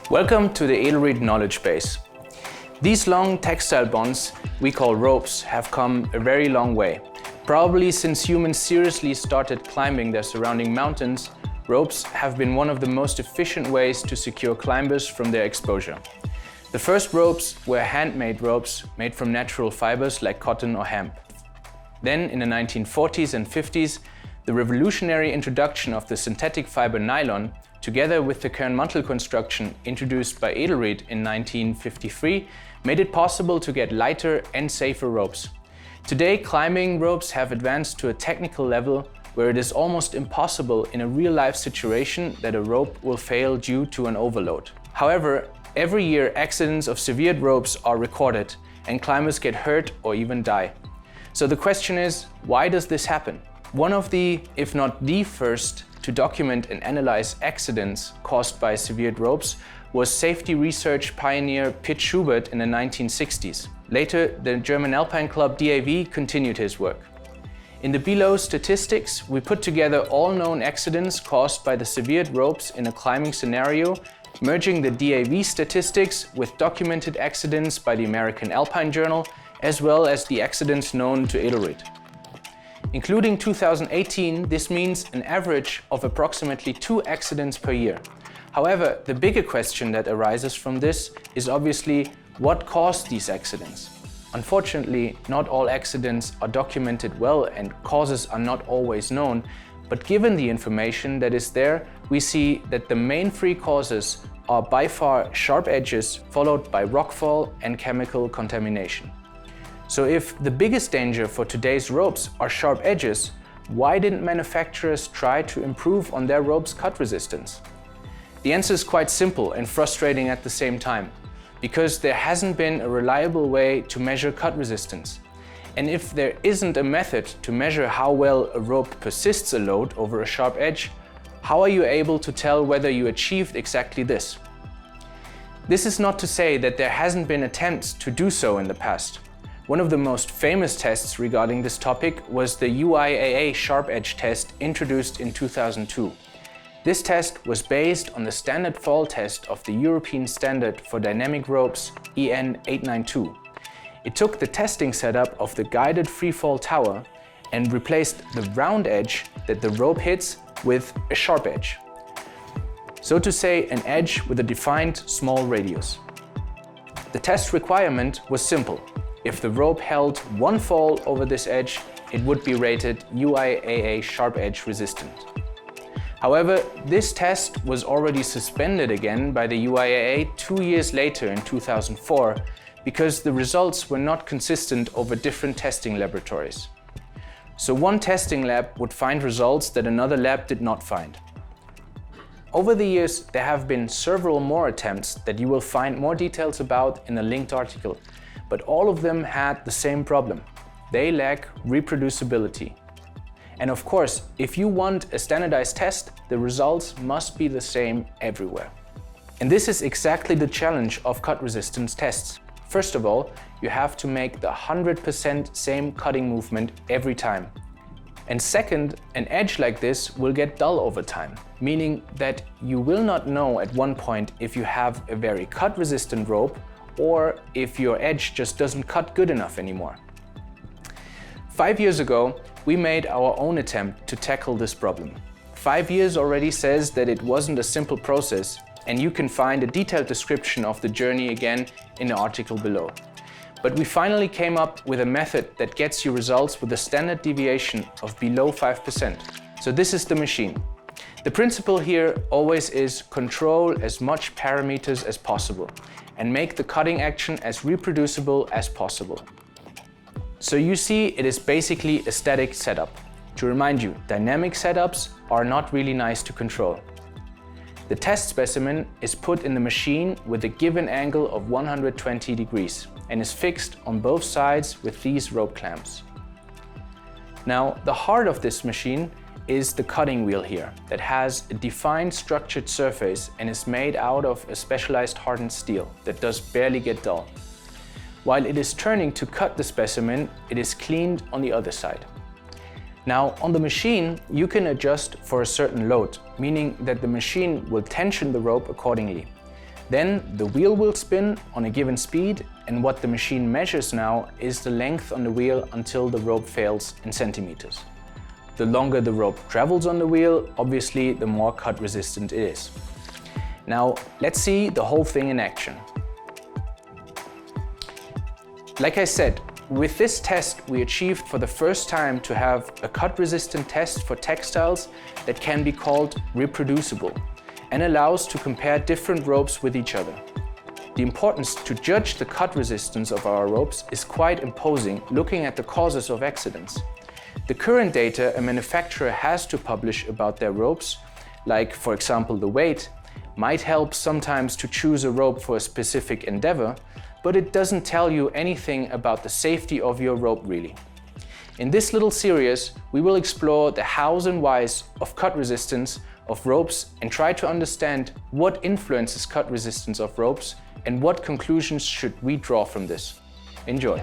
Welcome to the EDELRID knowledge base. These long textile bonds we call ropes have come a very long way. Probably since humans seriously started climbing their surrounding mountains, ropes have been one of the most efficient ways to secure climbers from their exposure. The first ropes were handmade ropes made from natural fibers like cotton or hemp. Then in the 1940s and 50s, the revolutionary introduction of the synthetic fiber nylon, together with the Kernmantle construction introduced by EDELRID in 1953, made it possible to get lighter and safer ropes. Today, climbing ropes have advanced to a technical level where it is almost impossible in a real-life situation that a rope will fail due to an overload. However, every year accidents of severed ropes are recorded and climbers get hurt or even die. So the question is, why does this happen? One of the, if not the first, to document and analyze accidents caused by severed ropes was safety research pioneer Piet Schubert in the 1960s. Later, the German Alpine club DAV continued his work. In the below statistics, we put together all known accidents caused by the severed ropes in a climbing scenario, merging the DAV statistics with documented accidents by the American Alpine Journal, as well as the accidents known to EDELRID. Including 2018, this means an average of approximately 2 accidents per year. However, the bigger question that arises from this is obviously what caused these accidents. Unfortunately, not all accidents are documented well and causes are not always known, but given the information that is there, we see that the main 3 causes are by far sharp edges, followed by rockfall and chemical contamination. So if the biggest danger for today's ropes are sharp edges, why didn't manufacturers try to improve on their ropes' cut resistance? The answer is quite simple and frustrating at the same time, because there hasn't been a reliable way to measure cut resistance. And if there isn't a method to measure how well a rope persists a load over a sharp edge, how are you able to tell whether you achieved exactly this? This is not to say that there hasn't been attempts to do so in the past. One of the most famous tests regarding this topic was the UIAA sharp edge test introduced in 2002. This test was based on the standard fall test of the European standard for dynamic ropes EN 892. It took the testing setup of the guided freefall tower and replaced the round edge that the rope hits with a sharp edge. So to say, an edge with a defined small radius. The test requirement was simple. If the rope held 1 fall over this edge, it would be rated UIAA sharp edge resistant. However, this test was already suspended again by the UIAA 2 years later in 2004 because the results were not consistent over different testing laboratories. So one testing lab would find results that another lab did not find. Over the years, there have been several more attempts that you will find more details about in a linked article. But all of them had the same problem. They lack reproducibility. And of course, if you want a standardized test, the results must be the same everywhere. And this is exactly the challenge of cut resistance tests. First of all, you have to make the 100% same cutting movement every time. And second, an edge like this will get dull over time, meaning that you will not know at one point if you have a very cut-resistant rope or if your edge just doesn't cut good enough anymore. 5 years ago, we made our own attempt to tackle this problem. 5 years already says that it wasn't a simple process, and you can find a detailed description of the journey again in the article below. But we finally came up with a method that gets you results with a standard deviation of below 5%. So this is the machine. The principle here always is control as much parameters as possible and make the cutting action as reproducible as possible. So you see, it is basically a static setup. To remind you, dynamic setups are not really nice to control. The test specimen is put in the machine with a given angle of 120 degrees and is fixed on both sides with these rope clamps. Now, the heart of this machine is the cutting wheel here that has a defined structured surface and is made out of a specialized hardened steel that does barely get dull. While it is turning to cut the specimen, it is cleaned on the other side. Now, on the machine, you can adjust for a certain load, meaning that the machine will tension the rope accordingly. Then the wheel will spin on a given speed, and what the machine measures now is the length on the wheel until the rope fails in centimeters. The longer the rope travels on the wheel, obviously the more cut resistant it is. Now let's see the whole thing in action. Like I said, with this test we achieved for the first time to have a cut-resistant test for textiles that can be called reproducible and allows to compare different ropes with each other. The importance to judge the cut resistance of our ropes is quite imposing looking at the causes of accidents. The current data a manufacturer has to publish about their ropes, like for example the weight, might help sometimes to choose a rope for a specific endeavor, but it doesn't tell you anything about the safety of your rope really. In this little series, we will explore the hows and whys of cut resistance of ropes and try to understand what influences cut resistance of ropes and what conclusions should we draw from this. Enjoy!